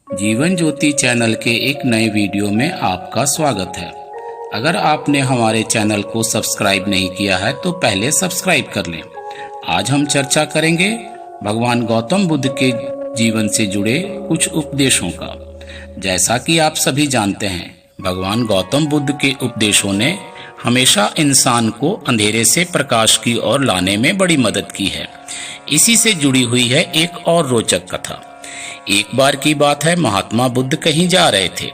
Jeevan Jyoti channel के एक नए वीडियो में आपका स्वागत है। अगर आपने हमारे चैनल को सब्सक्राइब नहीं किया है तो पहले सब्सक्राइब कर लें। आज हम चर्चा करेंगे भगवान गौतम बुद्ध के जीवन से जुड़े कुछ उपदेशों का। जैसा कि आप सभी जानते हैं, भगवान गौतम बुद्ध के उपदेशों ने हमेशा इंसान को अंधेरे से प्रकाश की ओर लाने में बड़ी मदद की है। इसी से जुड़ी हुई है एक और रोचक कथा। एक बार की बात है, महात्मा बुद्ध कहीं जा रहे थे।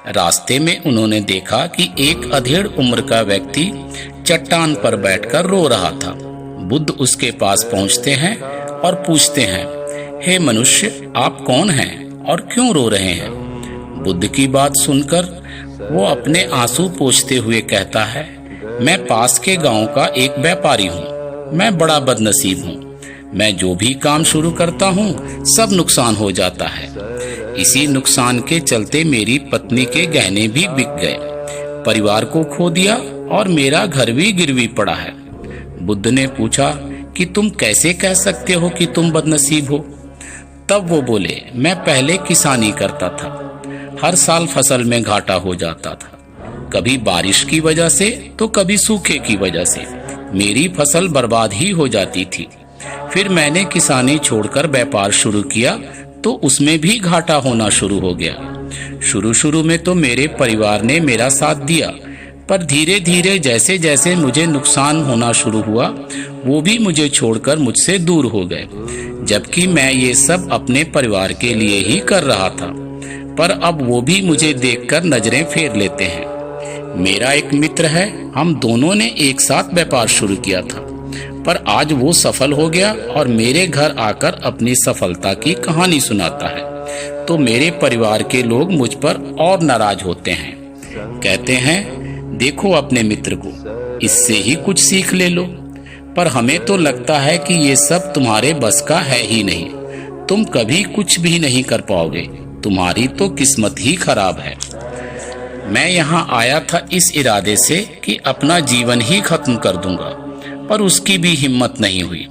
रास्ते में उन्होंने देखा कि एक अधेड़ उम्र का व्यक्ति चट्टान पर बैठकर रो रहा था। बुद्ध उसके पास पहुंचते हैं और पूछते हैं, हे मनुष्य, आप कौन हैं और क्यों रो रहे हैं? बुद्ध की बात सुनकर वो अपने आंसू पोंछते हुए कहता है, मैं पास के गांव का एक व्यापारी हूँ। मैं बड़ा बदनसीब हूँ। मैं जो भी काम शुरू करता हूँ सब नुकसान हो जाता है। इसी नुकसान के चलते मेरी पत्नी के गहने भी बिक गए, परिवार को खो दिया और मेरा घर भी गिरवी पड़ा है। बुद्ध ने पूछा कि तुम कैसे कह सकते हो कि तुम बदनसीब हो? तब वो बोले, मैं पहले किसानी करता था। हर साल फसल में घाटा हो जाता था, कभी बारिश की वजह से तो कभी सूखे की वजह से। मेरी फसल बर्बाद ही हो जाती थी। फिर मैंने किसानी छोड़कर व्यापार शुरू किया तो उसमें भी घाटा होना शुरू हो गया। शुरू में तो मेरे परिवार ने मेरा साथ दिया, पर धीरे धीरे जैसे जैसे मुझे नुकसान होना शुरू हुआ, वो भी मुझे छोड़कर मुझसे दूर हो गए। जबकि मैं ये सब अपने परिवार के लिए ही कर रहा था, पर अब वो भी मुझे देखकर नजरें फेर लेते हैं। मेरा एक मित्र है, हम दोनों ने एक साथ व्यापार शुरू किया था, पर आज वो सफल हो गया और मेरे घर आकर अपनी सफलता की कहानी सुनाता है। तो मेरे परिवार के लोग मुझ पर और नाराज होते हैं। कहते हैं, देखो अपने मित्र को, इससे ही कुछ सीख ले लो। पर हमें तो लगता है कि ये सब तुम्हारे बस का है ही नहीं। तुम कभी कुछ भी नहीं कर पाओगे। तुम्हारी तो किस्मत ही खराब है। मैं यहाँ आया था इस इरादे से कि अपना जीवन ही खत्म कर दूंगा, पर उसकी भी हिम्मत नहीं हुई।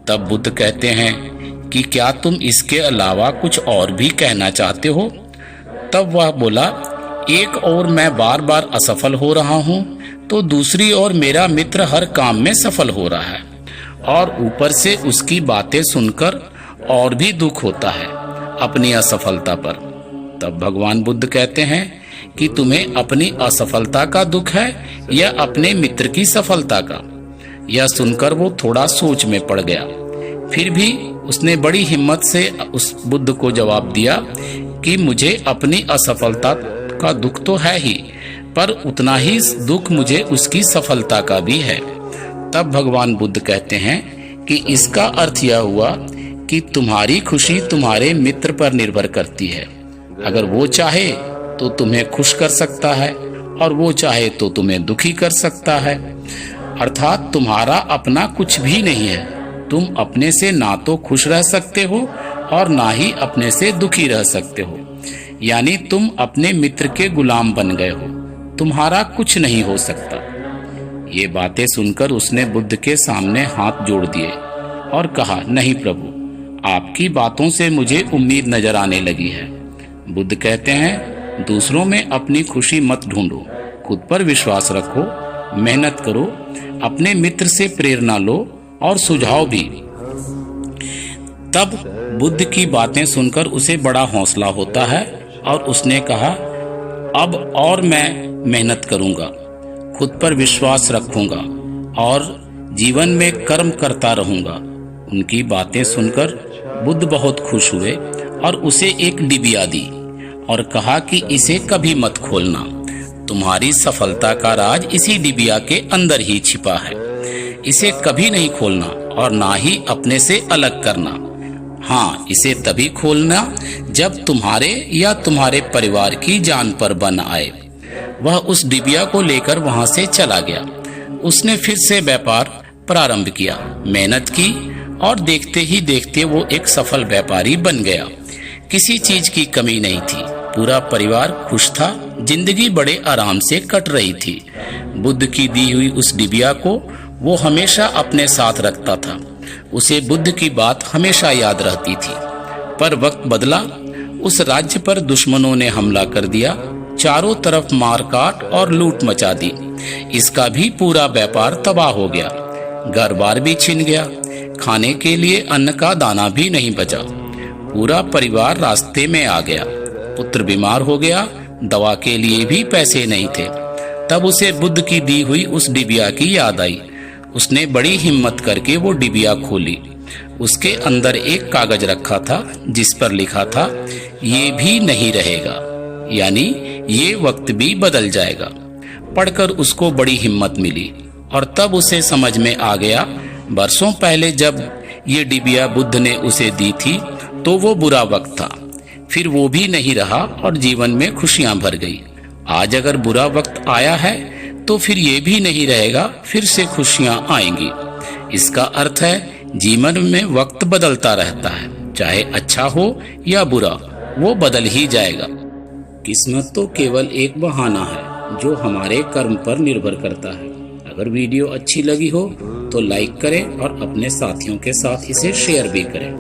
तब बुद्ध कहते हैं कि क्या तुम इसके अलावा कुछ और भी कहना चाहते हो? तब वह बोला, एक और मैं बार बार असफल हो रहा हूँ, तो दूसरी ओर मेरा मित्र हर काम में सफल हो रहा है, और ऊपर से उसकी बातें सुनकर और भी दुख होता है अपनी असफलता पर। तब भगवान बुद्ध कहते हैं कि तुम्हें अपनी असफलता का दुख है या अपने मित्र की सफलता का? यह सुनकर वो थोड़ा सोच में पड़ गया। फिर भी उसने बड़ी हिम्मत से उस बुद्ध को जवाब दिया कि मुझे अपनी असफलता का दुख तो है ही, पर उतना ही दुख मुझे उसकी सफलता का भी है। तब भगवान बुद्ध कहते हैं कि इसका अर्थ यह हुआ कि तुम्हारी खुशी तुम्हारे मित्र पर निर्भर करती है। अगर वो चाहे तो तुम्हें खुश कर सकता है और वो चाहे तो तुम्हें दुखी कर सकता है। अर्थात तुम्हारा अपना कुछ भी नहीं है। तुम अपने से ना तो खुश रह सकते हो और ना ही अपने से दुखी रह सकते हो। यानी तुम अपने मित्र के गुलाम बन गए हो। तुम्हारा कुछ नहीं हो सकता। ये बातें सुनकर उसने बुद्ध के सामने हाथ जोड़ दिए और कहा, नहीं प्रभु, आपकी बातों से मुझे उम्मीद नजर आने लगी है। बुद्ध कहते हैं, दूसरों में अपनी खुशी मत ढूंढो, खुद पर विश्वास रखो, मेहनत करो, अपने मित्र से प्रेरणा लो और सुझाव भी। तब बुद्ध की बातें सुनकर उसे बड़ा हौसला होता है और उसने कहा, अब और मैं मेहनत करूंगा, खुद पर विश्वास रखूंगा और जीवन में कर्म करता रहूंगा। उनकी बातें सुनकर बुद्ध बहुत खुश हुए और उसे एक डिबिया दी और कहा कि इसे कभी मत खोलना। तुम्हारी सफलता का राज इसी डिबिया के अंदर ही छिपा है। इसे कभी नहीं खोलना और ना ही अपने से अलग करना। हाँ, इसे तभी खोलना जब तुम्हारे या तुम्हारे परिवार की जान पर बन आए। वह उस डिबिया को लेकर वहां से चला गया। उसने फिर से व्यापार प्रारंभ किया, मेहनत की और देखते ही देखते वो एक सफल व्यापारी बन गया। किसी चीज की कमी नहीं थी। पूरा परिवार खुश था। जिंदगी बड़े आराम से कट रही थी। बुद्ध की दी हुई उस डिबिया को वो हमेशा अपने साथ रखता था। उसे बुद्ध की बात हमेशा याद रहती थी। पर वक्त बदला, उस राज्य पर दुश्मनों ने हमला कर दिया। चारों तरफ मारकाट और लूट मचा दी। इसका भी पूरा व्यापार तबाह हो गया। घर बार भी छिन गया। खाने के लिए अन्न का दाना भी नहीं बचा। पूरा परिवार रास्ते में आ गया। पुत्र बीमार हो गया। दवा के लिए भी पैसे नहीं थे। तब उसे बुद्ध की दी हुई उस डिबिया की याद आई। उसने बड़ी हिम्मत करके वो डिबिया खोली। उसके अंदर एक कागज रखा था जिस पर लिखा था, ये भी नहीं रहेगा, यानी ये वक्त भी बदल जाएगा। पढ़कर उसको बड़ी हिम्मत मिली और तब उसे समझ में आ गया, बरसों पहले जब ये डिबिया बुद्ध ने उसे दी थी तो वो बुरा वक्त था, फिर वो भी नहीं रहा और जीवन में खुशियां भर गई। आज अगर बुरा वक्त आया है तो फिर ये भी नहीं रहेगा, फिर से खुशियां आएंगी। इसका अर्थ है जीवन में वक्त बदलता रहता है, चाहे अच्छा हो या बुरा, वो बदल ही जाएगा। किस्मत तो केवल एक बहाना है जो हमारे कर्म पर निर्भर करता है। अगर वीडियो अच्छी लगी हो तो लाइक करें और अपने साथियों के साथ इसे शेयर भी करें।